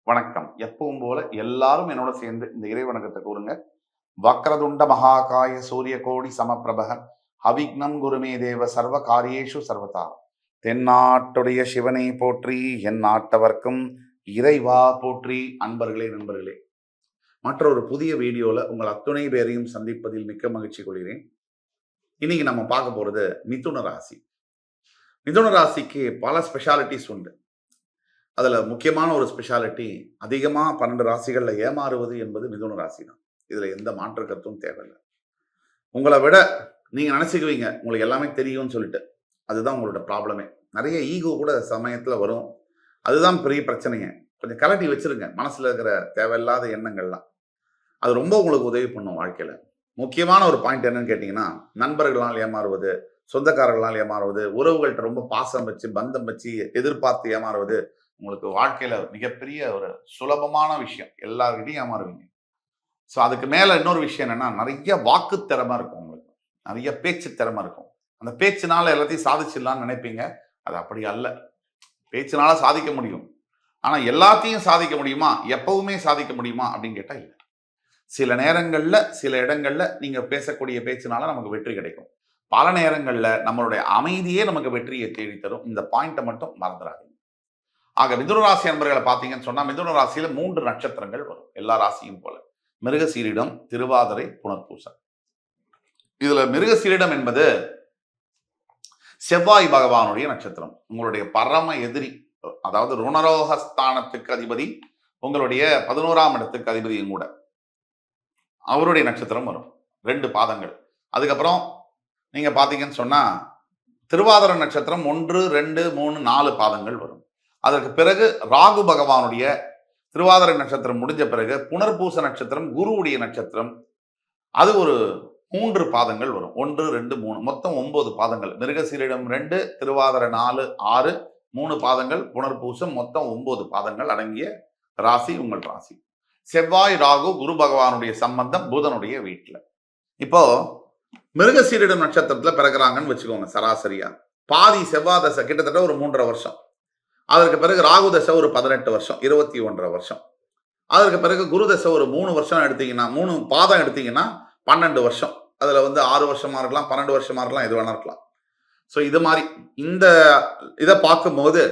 வணக்கம். எப்பவும் போல எல்லாரும் என்னோட சேர்ந்து இந்த இறை வணக்கத்தை கூறுங்க. வக்ரதுண்ட மகாகாய சூரிய கோடி சமப்பிரபக அவிக்னம் குருமே தேவ சர்வ காரியேஷு சர்வதா. தென்னாட்டுடைய சிவனை போற்றி, என் நாட்டவர்க்கும் இறைவா போற்றி. அன்பர்களே, நண்பர்களே, மற்றொரு புதிய வீடியோல உங்கள் அத்துணை பேரையும் சந்திப்பதில் மிக்க மகிழ்ச்சி கொள்கிறேன். இன்னைக்கு நம்ம பார்க்க போறது மிதுன ராசி. மிதுன ராசிக்கு பல ஸ்பெஷாலிட்டிஸ் உண்டு. அதுல முக்கியமான ஒரு ஸ்பெஷாலிட்டி, அதிகமா 12 ராசிகள்ல ஏமாறுவது என்பது மிதுன ராசி தான். இதுல எந்த மாற்று கருத்தும் தேவையில்லை. உங்களை விட நீங்க நினைச்சுக்குவீங்க உங்களுக்கு எல்லாமே தெரியும்னு சொல்லிட்டு. அதுதான் உங்களோட ப்ராப்ளமே. நிறைய ஈகோ கூட சமயத்துல வரும். அதுதான் பெரிய பிரச்சனைங்க. கொஞ்சம் கலட்டி வச்சிருங்க மனசுல இருக்கிற தேவையில்லாத எண்ணங்கள்லாம். அது ரொம்ப உங்களுக்கு உதவி பண்ணும் வாழ்க்கையில. முக்கியமான ஒரு பாயிண்ட் என்னன்னு கேட்டீங்கன்னா, நண்பர்களால் ஏமாறுவது, சொந்தக்காரர்களால் ஏமாறுவது, உறவுகள்கிட்ட ரொம்ப பாசம் வச்சு பந்தம் வச்சு எதிர்பார்த்து ஏமாறுவது உங்களுக்கு வாழ்க்கையில மிகப்பெரிய ஒரு சுலபமான விஷயம். எல்லார்கிட்டையும் ஏமாறுவீங்க. ஸோ அதுக்கு மேல இன்னொரு விஷயம் என்னன்னா, நிறைய வாக்கு திறமை இருக்கும் உங்களுக்கு. நிறைய பேச்சு திறமை இருக்கும். அந்த பேச்சுனால எல்லாத்தையும் சாதிச்சிடலாம்னு நினைப்பீங்க. அது அப்படி அல்ல. பேச்சுனால சாதிக்க முடியும். ஆனா எல்லாத்தையும் சாதிக்க முடியுமா, எப்பவுமே சாதிக்க முடியுமா அப்படின்னு கேட்டா இல்லை. சில நேரங்கள்ல சில இடங்கள்ல நீங்க பேசக்கூடிய பேச்சுனால நமக்கு வெற்றி கிடைக்கும். பல நேரங்கள்ல நம்மளுடைய அமைதியே நமக்கு வெற்றியை தேடித்தரும். இந்த பாயிண்ட்டை மட்டும் மறந்துடாதீங்க. ஆக மிதுன ராசி அன்பர்களை பார்த்தீங்கன்னு சொன்னா, மிதுன ராசியில 3 நட்சத்திரங்கள் வரும். எல்லா ராசியும் போல மிருகசீரிடம், திருவாதிரை, புனர்பூசம். இதுல மிருகசீரிடம் என்பது செவ்வாய் பகவானுடைய நட்சத்திரம். உங்களுடைய பரம எதிரி, அதாவது ருணரோகஸ்தானத்துக்கு அதிபதி, உங்களுடைய 11ஆம் இடத்துக்கு அதிபதியும் கூட. அவருடைய நட்சத்திரம் வரும். 2 பாதங்கள். அதுக்கப்புறம் நீங்க பாத்தீங்கன்னு சொன்னா, திருவாதிரை நட்சத்திரம் 1, 2, 3, 4 பாதங்கள் வரும். அதற்கு பிறகு ராகு பகவானுடைய திருவாதிரை நட்சத்திரம் முடிஞ்ச பிறகு புனர்பூச நட்சத்திரம் குருவுடைய நட்சத்திரம். அது ஒரு 3 பாதங்கள் வரும். 1, 2, 3 மொத்தம் 9 பாதங்கள். மிருகசீரிடம் 2, திருவாதிரை 4, 6, 3 பாதங்கள், புனர்பூசம் மொத்தம் 9 பாதங்கள் அடங்கிய ராசி உங்கள் ராசி. செவ்வாய் ராகு குரு பகவானுடைய சம்பந்தம் புதனுடைய வீட்டுல. இப்போ மிருகசீரிடம் நட்சத்திரத்துல பிறகுறாங்கன்னு வச்சுக்கோங்க. சராசரியா பாதி செவ்வாய் தசை கிட்டத்தட்ட ஒரு 3.5 வருஷம். அதற்கு பிறகு ராகு தசை ஒரு 18 வருஷம், 21.5 வருஷம். அதற்கு பிறகு குரு தசை ஒரு 3 வருஷம் எடுத்தீங்கன்னா, 3 பாதம் எடுத்தீங்கன்னா 12 வருஷம். அதுல 6 வருஷமா இருக்கலாம், 12 வருஷமா இருக்கலாம், எது வேணா இருக்கலாம். ஸோ இது மாதிரி இந்த இதை பார்க்கும்போது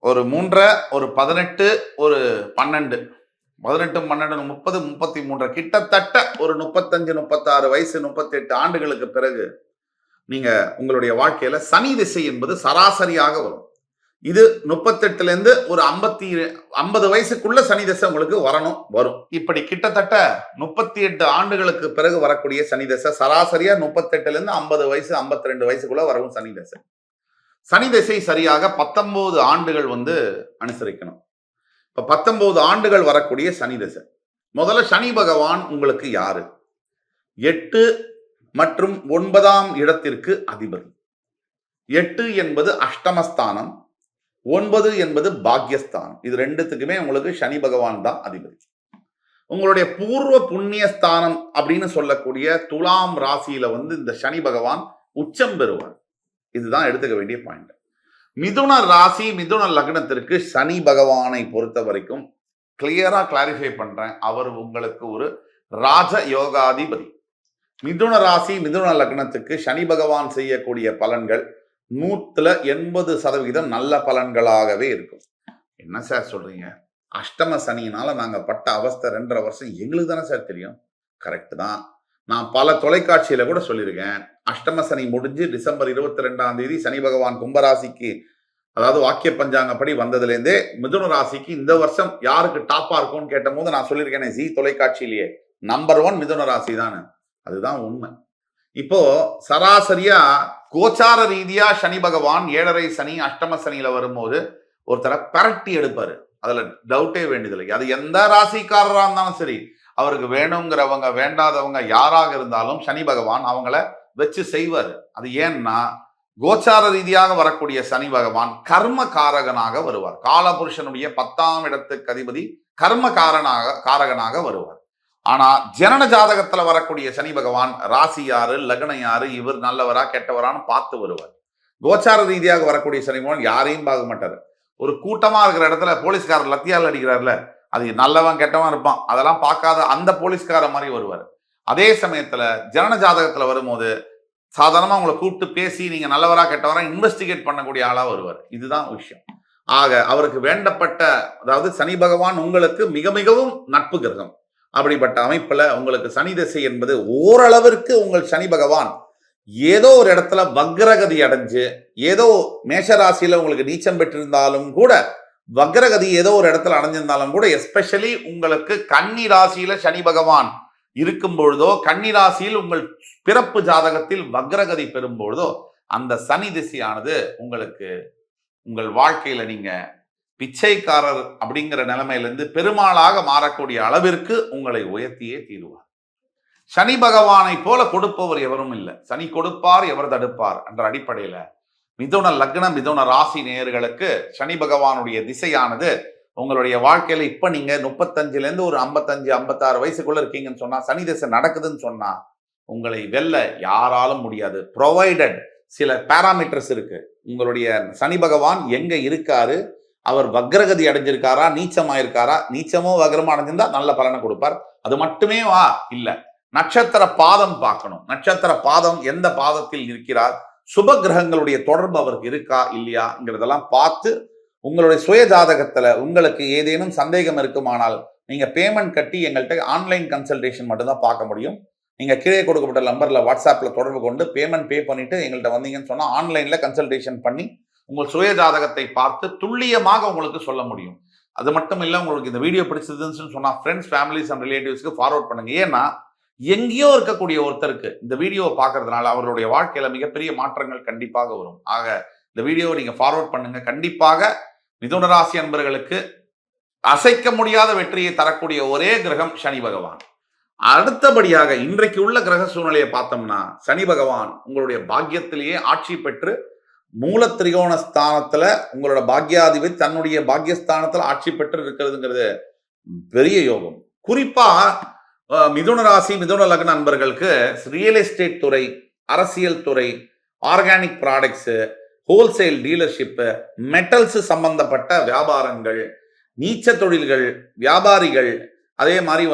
ஒரு 3, ஒரு 18, ஒரு 12, 18, 12, 30, 33, கிட்டத்தட்ட ஒரு 35, 36 வயசு, 38 ஆண்டுகளுக்கு பிறகு நீங்க உங்களுடைய வாழ்க்கையில சனி திசை என்பது சராசரியாக வரும். இது 38ல இருந்து ஒரு 50 வயசுக்குள்ள சனி தசை உங்களுக்கு வரும். இப்படி கிட்டத்தட்ட 38 ஆண்டுகளுக்கு பிறகு வரக்கூடிய சனி தசை, சராசரியா 38ல இருந்து 50 வயசு, 52 வயசுக்குள்ள வரவும் சனி தசை. சனி தசை சரியாக 19 ஆண்டுகள் அனுசரிக்கணும். இப்ப 19 ஆண்டுகள் வரக்கூடிய சனி தசை. முதல்ல சனி பகவான் உங்களுக்கு யாரு? 8 மற்றும் 9ஆம் இடத்திற்கு அதிபதி. 8 என்பது அஷ்டமஸ்தானம், 9 என்பது பாக்யஸ்தானம். இது 2த்துக்குமே உங்களுக்கு சனி பகவான் தான் அதிபதி. உங்களுடைய பூர்வ புண்ணியஸ்தானம் அப்படின்னு சொல்லக்கூடிய துலாம் ராசியில இந்த சனி பகவான் உச்சம் பெறுவார். இதுதான் எடுத்துக்க வேண்டிய பாயிண்ட். மிதுன ராசி மிதுன லக்னத்திற்கு சனி பகவானை பொறுத்த வரைக்கும் கிளியரா கிளாரிஃபை பண்றேன். அவர் உங்களுக்கு ஒரு ராஜ யோகாதிபதி. மிதுன ராசி மிதுன லக்னத்துக்கு சனி பகவான் செய்யக்கூடிய பலன்கள் 180% நல்ல பலன்களாகவே இருக்கும். என்ன சார் சொல்றீங்க? அஷ்டம சனியினால நாங்க பட்ட அவஸ்தை 2.5 வருஷம் எங்களுக்கு தானே சார் தெரியும். கரெக்ட் தான். நான் பல தொலைக்காட்சியில கூட சொல்லியிருக்கேன். அஷ்டம சனி முடிஞ்சு டிசம்பர் 22ஆம் தேதி சனி பகவான் கும்பராசிக்கு, அதாவது வாக்கிய பஞ்சாங்கப்படி வந்ததுலேருந்தே மிதுன ராசிக்கு இந்த வருஷம் யாருக்கு டாப்பா இருக்கும்னு கேட்ட போது நான் சொல்லியிருக்கேன், ஜி தொலைக்காட்சியிலேயே நம்பர் 1 மிதுன ராசி தானே. அதுதான் உண்மை. இப்போ சராசரியா கோச்சார ரீதியா சனி பகவான் 7.5 சனி அஷ்டம சனியில வரும்போது ஒருத்தரை பரட்டி எடுப்பாரு. அதுல டவுட்டே வேண்டியதில்லை. அது எந்த ராசிக்காரரா இருந்தாலும் சரி, அவருக்கு வேணுங்கிறவங்க வேண்டாதவங்க யாராக இருந்தாலும் சனி பகவான் அவங்கள வச்சு செய்வார். அது ஏன்னா கோச்சார ரீதியாக வரக்கூடிய சனி பகவான் கர்ம காரகனாக வருவார். காலபுருஷனுடைய 10ஆம் இடத்துக்கு அதிபதி கர்ம காரகனாக வருவார். ஆனா ஜனன ஜாதகத்துல வரக்கூடிய சனி பகவான் ராசி யாரு, லக்னம் யாரு, இவர் நல்லவரா கெட்டவரான்னு பார்த்து வருவார். கோச்சார ரீதியாக வரக்கூடிய சனி பகவான் யாரையும் பார்க்க மாட்டாரு. ஒரு கூட்டமா இருக்கிற இடத்துல போலீஸ்காரர் லத்தியால் அடிக்கிறார்ல, அது நல்லவன் கெட்டவன் இருப்பான், அதெல்லாம் பார்க்காத அந்த போலீஸ்கார மாதிரி வருவார். அதே சமயத்துல ஜனன ஜாதகத்துல வரும்போது சாதாரணமா உங்களை கூப்பிட்டு பேசி நீங்க நல்லவரா கெட்டவரா இன்வெஸ்டிகேட் பண்ணக்கூடிய ஆளா வருவார். இதுதான் விஷயம். ஆக அவருக்கு வேண்டப்பட்ட, அதாவது சனி பகவான் உங்களுக்கு மிக மிகவும் நட்பு கிரகம். அப்படிப்பட்ட அமைப்புல உங்களுக்கு சனி திசை என்பது ஓரளவிற்கு உங்கள் சனி பகவான் ஏதோ ஒரு இடத்துல வக்ரகதி அடைஞ்சு, ஏதோ மேஷராசியில உங்களுக்கு நீச்சம் பெற்றிருந்தாலும் கூட, வக்ரகதி ஏதோ ஒரு இடத்துல அடைஞ்சிருந்தாலும் கூட, எஸ்பெஷலி உங்களுக்கு கன்னி ராசியில சனி பகவான் இருக்கும் பொழுதோ, கன்னி ராசியில் உங்கள் பிறப்பு ஜாதகத்தில் வக்ரகதி பெறும் பொழுதோ, அந்த சனி திசையானது உங்களுக்கு உங்கள் வாழ்க்கையில நீங்க பிச்சைக்காரர் அப்படிங்கிற நிலைமையிலிருந்து பெருமாளாக மாறக்கூடிய அளவிற்கு உங்களை உயர்த்தியே தீருவார். சனி பகவானை போல கொடுப்பவர் எவரும் இல்லை. சனி கொடுப்பார், எவர் தடுப்பார் என்ற அடிப்படையில மிதுன லக்ன மிதுன ராசி நேயர்களுக்கு சனி பகவானுடைய திசையானது உங்களுடைய வாழ்க்கையில இப்ப நீங்க 35ல இருந்து ஒரு 55 56 வயசுக்குள்ள இருக்கீங்கன்னு சொன்னா, சனி திசை நடக்குதுன்னு சொன்னா உங்களை வெல்ல யாராலும் முடியாது. ப்ரொவைடட் சில பேராமீட்டர்ஸ் இருக்கு. உங்களுடைய சனி பகவான் எங்க இருக்காரு, அவர் வக்ரகதி அடைஞ்சிருக்காரா, நீச்சமாயிருக்காரா, நீச்சமோ வக்ரமோ அடைஞ்சிருந்தா நல்ல பலனை கொடுப்பார். அது மட்டுமே வா இல்ல, நட்சத்திர பாதம் பார்க்கணும். நட்சத்திர பாதம் எந்த பாதத்தில் இருக்கிறார், சுப கிரகங்களுடைய தொடர்பு அவருக்கு இருக்கா இல்லையாங்கிறதெல்லாம் பார்த்து உங்களுடைய சுய ஜாதகத்துல உங்களுக்கு ஏதேனும் சந்தேகம் இருக்குமானால் நீங்க பேமெண்ட் கட்டி எங்கள்கிட்ட ஆன்லைன் கன்சல்டேஷன் மட்டும்தான் பார்க்க முடியும். நீங்க கீழே கொடுக்கப்பட்ட நம்பர்ல வாட்ஸ்அப்ல தொடர்பு கொண்டு பேமெண்ட் பே பண்ணிட்டு எங்கள்கிட்ட வந்தீங்கன்னு சொன்னா ஆன்லைன்ல கன்சல்டேஷன் பண்ணி உங்கள் சுய ஜாதகத்தை பார்த்து துல்லியமாக உங்களுக்கு சொல்ல முடியும். அது மட்டும் இல்ல, உங்களுக்கு இந்த வீடியோ பிடிச்சதுன்னு சொன்னா ஃப்ரெண்ட்ஸ், ஃபேமிலிஸ் அண்ட் ரிலேட்டிவ்ஸ்க்கு ஃபார்வர்ட் பண்ணுங்க. ஏன்னா எங்கேயோ இருக்கக்கூடிய ஒருத்தருக்கு இந்த வீடியோவை பார்க்கறதுனால அவர்களுடைய வாழ்க்கையில மிகப்பெரிய மாற்றங்கள் கண்டிப்பாக வரும். ஆக இந்த வீடியோவை நீங்க ஃபார்வர்ட் பண்ணுங்க. கண்டிப்பாக மிதுன ராசி அன்பர்களுக்கு அசைக்க முடியாத வெற்றியை தரக்கூடிய ஒரே கிரகம் சனி பகவான். அடுத்தபடியாக இன்றைக்கு உள்ள கிரக சூழ்நிலையை பார்த்தோம்னா, சனி பகவான் உங்களுடைய பாக்கியத்திலேயே ஆட்சி பெற்று மூல திரிகோண ஸ்தானத்துல உங்களோட பாக்கியாதிபதி தன்னுடைய பாக்கியஸ்தானத்துல ஆட்சி பெற்று இருக்கிறதுங்கிறது பெரிய யோகம். குறிப்பா மிதுன ராசி மிதுன லக்ன நண்பர்களுக்கு ரியல் எஸ்டேட் துறை, அரசியல் துறை, organic products, wholesale dealership, metals சம்பந்தப்பட்ட வியாபாரங்கள், நீச்ச தொழில்கள், வியாபாரிகள், அதே மாதிரி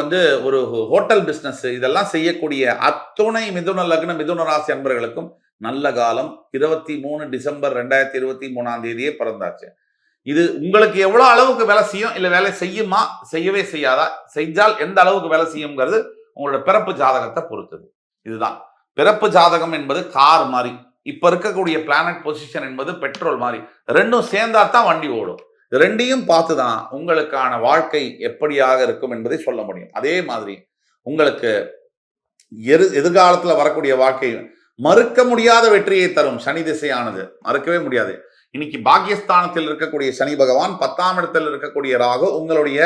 ஒரு ஹோட்டல் பிசினஸ், இதெல்லாம் செய்யக்கூடிய அத்துணை மிதுன லக்ன மிதுன ராசி அன்பர்களுக்கும் நல்ல காலம். 23 டிசம்பர் 2023 பிறந்தாச்சு. இது உங்களுக்கு எவ்வளவு அளவுக்கு வேலை செய்யும், இல்ல வேலை செய்யுமா, செய்யவே செய்யாதா, செஞ்சால் எந்த அளவுக்கு வேலை செய்யுங்கிறது உங்களோட பிறப்பு ஜாதகத்தை பொறுத்தது. இதுதான் பிறப்பு ஜாதகம் என்பது கார் மாதிரி, இப்ப இருக்கக்கூடிய பிளானட் பொசிஷன் என்பது பெட்ரோல் மாதிரி. ரெண்டும் சேர்ந்தா தான் வண்டி ஓடும். ரெண்டையும் பார்த்துதான் உங்களுக்கான வாழ்க்கை எப்படியாக இருக்கும் என்பதை சொல்ல முடியும். அதே மாதிரி உங்களுக்கு எதிர்காலத்துல வரக்கூடிய வாழ்க்கை மறுக்க முடியாத வெற்றியை தரும் சனி திசையானது. மறுக்கவே முடியாது. இன்னைக்கு பாக்கியஸ்தானத்தில் இருக்கக்கூடிய சனி பகவான், 10ஆம் இடத்தில் இருக்கக்கூடிய ராகு, உங்களுடைய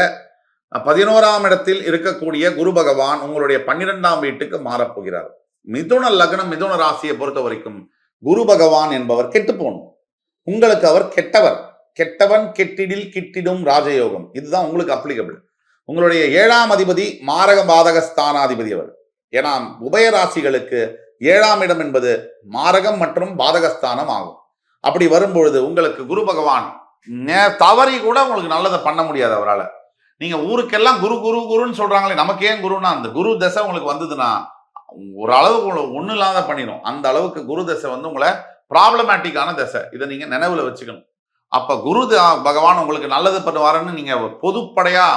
11ஆம் இடத்தில் இருக்கக்கூடிய குரு பகவான் உங்களுடைய 12ஆம் வீட்டுக்கு மாறப்போகிறார். மிதுன லக்னம் மிதுன ராசியை பொறுத்த வரைக்கும் குரு பகவான் என்பவர் கெட்டு போகணும். உங்களுக்கு அவர் கெட்டவர். கெட்டவன் கெட்டிடில் கிட்டிடும் ராஜயோகம். இதுதான் உங்களுக்கு அப்ளிகபிள். உங்களுடைய 7ஆம் அதிபதி மாரக பாதக ஸ்தானாதிபதி அவர். ஏன்னா உபய ராசிகளுக்கு 7ஆம் இடம் என்பது மாரகம் மற்றும் பாதகஸ்தானம் ஆகும். அப்படி வரும்பொழுது உங்களுக்கு குரு பகவான் தவறி கூட உங்களுக்கு நல்லதை பண்ண முடியாது அவரால். நீங்க ஊருக்கெல்லாம் குரு குரு குருன்னு சொல்றாங்களே, நமக்கு ஏன் குருன்னா, அந்த குரு தசை உங்களுக்கு வந்ததுன்னா ஒரு அளவுக்கு உங்களுக்கு ஒன்றும் இல்லாத பண்ணிடும். அந்த அளவுக்கு குரு தசை உங்களை ப்ராப்ளமேட்டிக்கான தசை. இதை நீங்க நினைவுல வச்சுக்கணும். அப்ப குரு பகவான் உங்களுக்கு நல்லது பண்ணுவாருன்னு நீங்க பொதுப்படையா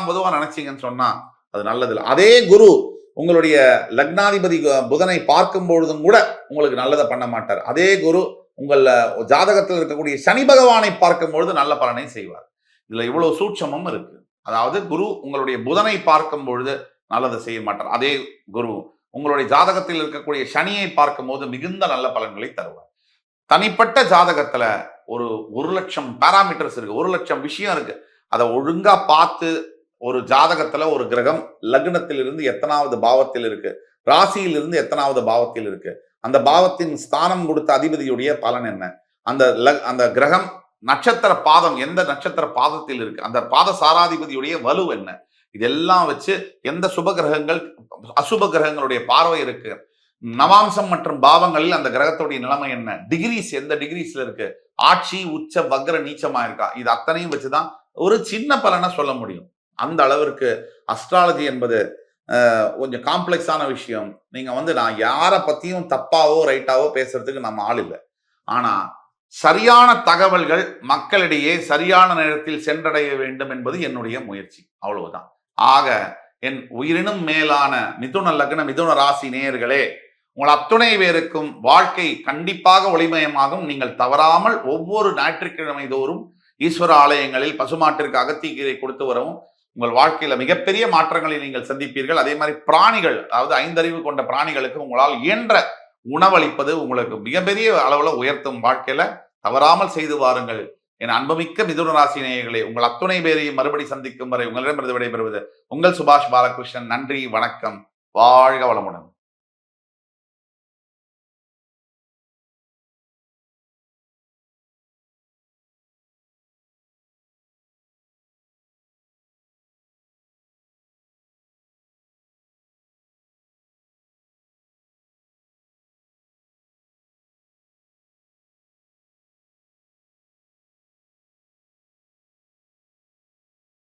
பொதுவா நினைச்சீங்கன்னு சொன்னா அது நல்லது இல்லை. அதே குரு உங்களுடைய லக்னாதிபதி புதனை பார்க்கும் பொழுதும் கூட உங்களுக்கு நல்லதை பண்ண மாட்டார். அதே குரு உங்கள ஜாதகத்தில் இருக்கக்கூடிய சனி பகவானை பார்க்கும் பொழுது நல்ல பலனை செய்வார். இதுல இவ்வளவு சூட்சமும் இருக்கு. அதாவது குரு உங்களுடைய புதனை பார்க்கும் பொழுது நல்லதை செய்ய மாட்டார். அதே குரு உங்களுடைய ஜாதகத்தில் இருக்கக்கூடிய சனியை பார்க்கும் போது மிகுந்த நல்ல பலன்களை தருவார். தனிப்பட்ட ஜாதகத்துல ஒரு 1,00,000 பேராமீட்டர்ஸ் இருக்கு, 1,00,000 விஷயம் இருக்கு. அதை ஒழுங்கா பார்த்து ஒரு ஜாதகத்துல ஒரு கிரகம் லக்னத்திலிருந்து எத்தனாவது பாவத்தில் இருக்கு, ராசியிலிருந்து எத்தனாவது பாவத்தில் இருக்கு, அந்த பாவத்தின் ஸ்தானம் கொடுத்த அதிபதியுடைய பலன் என்ன, அந்த கிரகம் நட்சத்திர பாதம் எந்த நட்சத்திர பாதத்தில் இருக்கு, அந்த பாத சாராதிபதியுடைய வலு என்ன, இதெல்லாம் வச்சு எந்த சுப கிரகங்கள் அசுப கிரகங்களுடைய பார்வை இருக்கு, நவாம்சம் மற்றும் பாவங்களில் அந்த கிரகத்துடைய நிலைமை என்ன, டிகிரிஸ் எந்த டிகிரிஸ்ல இருக்கு, ஆட்சி உச்ச வக்ர நீச்சமா இருக்கா, இது அத்தனையும் வச்சுதான் ஒரு சின்ன பலனை சொல்ல முடியும். அந்த அளவிற்கு அஸ்ட்ராலஜி என்பது கொஞ்சம் காம்ப்ளெக்ஸான விஷயம். நீங்க நான் யாரை பத்தியும் தப்பாவோ ரைட்டாவோ பேசுறதுக்கு நம்ம ஆள் இல்லை. ஆனா சரியான தகவல்கள் மக்களிடையே சரியான நேரத்தில் சென்றடைய வேண்டும் என்பது என்னுடைய முயற்சி. அவ்வளவுதான். ஆக என் உயிரினும் மேலான மிதுன லக்ன மிதுன ராசி நேயர்களே, உங்கள் அத்துணை பேருக்கும் வாழ்க்கை கண்டிப்பாக ஒளிமயமாகும். நீங்கள் தவறாமல் ஒவ்வொரு ஞாயிற்றுக்கிழமை தோறும் ஈஸ்வர ஆலயங்களில் பசுமாட்டிற்கு அகத்திக்கீரை கொடுத்து வரவும் உங்கள் வாழ்க்கையில மிகப்பெரிய மாற்றங்களை நீங்கள் சந்திப்பீர்கள். அதே மாதிரி பிராணிகள், அதாவது 5 அறிவு கொண்ட பிராணிகளுக்கு உங்களால் இயன்ற உணவளிப்பது உங்களுக்கு மிகப்பெரிய அளவுல உயர்த்தும். வாழ்க்கையில தவறாமல் செய்து வாருங்கள். என் அன்புமிக்க மிதுன ராசி நேயர்களே, உங்கள் அத்துணை பேரையும் மறுபடி சந்திக்கும் வரை உங்களிடமிருந்து விடைபெறுவது உங்கள் சுபாஷ் பாலகிருஷ்ணன். நன்றி, வணக்கம், வாழ்க வளமுடன்.